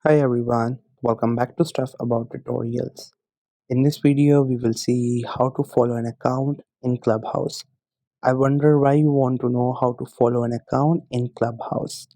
Hi everyone, welcome back to Stuff About Tutorials. In this video, we will see how to follow an account in Clubhouse. I wonder why you want to know how to follow an account in Clubhouse.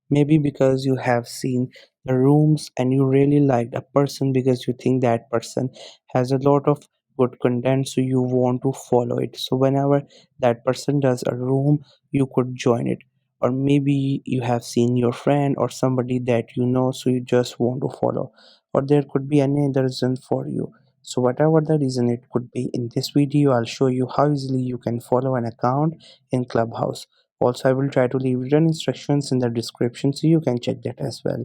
Maybe because you have seen the rooms and you really liked a person because you think that person has a lot of good content, so you want to follow it. So, whenever that person does a room, you could join it. Or maybe you have seen your friend or somebody that you know, so you just want to follow. Or there could be any other reason for you. So, whatever the reason it could be, in this video, I'll show you how easily you can follow an account in Clubhouse. Also, I will try to leave written instructions in the description so you can check that as well.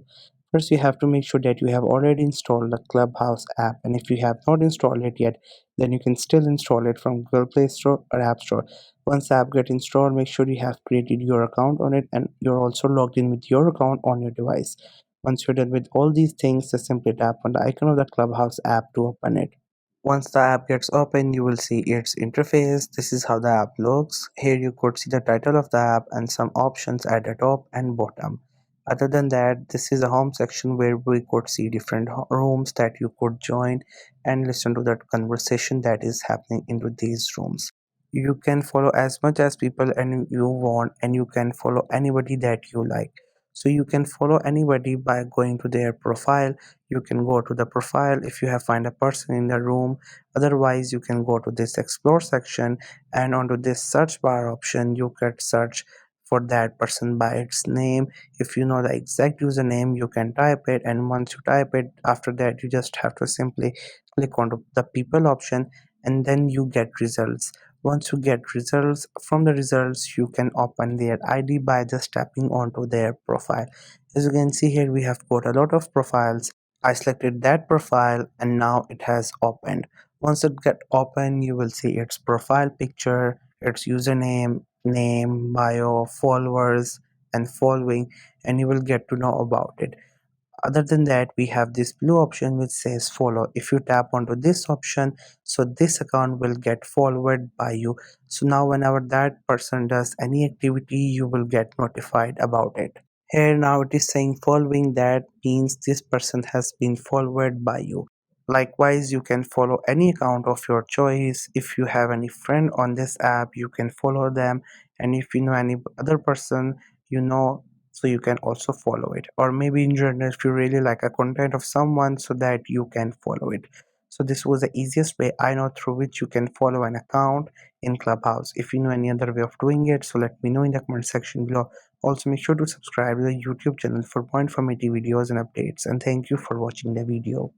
First, you have to make sure that you have already installed the Clubhouse app, and if you have not installed it yet, then you can still install it from Google Play Store or App Store. Once the app gets installed, make sure you have created your account on it and you're also logged in with your account on your device. Once you're done with all these things, just simply tap on the icon of the Clubhouse app to open it. Once the app gets open, you will see its interface. This is how the app looks. Here you could see the title of the app and some options at the top and bottom. Other than that, this is a home section where we could see different rooms that you could join and listen to that conversation that is happening into these rooms. You can follow as much as people and you want, and you can follow anybody that you like. So you can follow anybody by going to their profile. You can go to the profile if you have find a person in the room. Otherwise, you can go to this explore section, and onto this search bar option you can search for that person by its name. If you know the exact username, you can type it, and once you type it, after that you just have to simply click onto the people option, and then you get results. Once you get results, from the results you can open their ID by just tapping onto their profile. As you can see here, we have got a lot of profiles. I selected that profile and now it has opened. Once it get open, you will see its profile picture, its username, name, bio, followers, and following, and you will get to know about it. Other than that, we have this blue option which says follow. If you tap onto this option, so this account will get followed by you. So now whenever that person does any activity, you will get notified about it. Here now it is saying following, that means this person has been followed by you. Likewise, you can follow any account of your choice. If you have any friend on this app, you can follow them. And if you know any other person, you know, so you can also follow it. Or maybe in general, if you really like a content of someone, so that you can follow it. So this was the easiest way I know through which you can follow an account in Clubhouse. If you know any other way of doing it, so let me know in the comment section below. Also, make sure to subscribe to the YouTube channel for more informative videos and updates. And thank you for watching the video.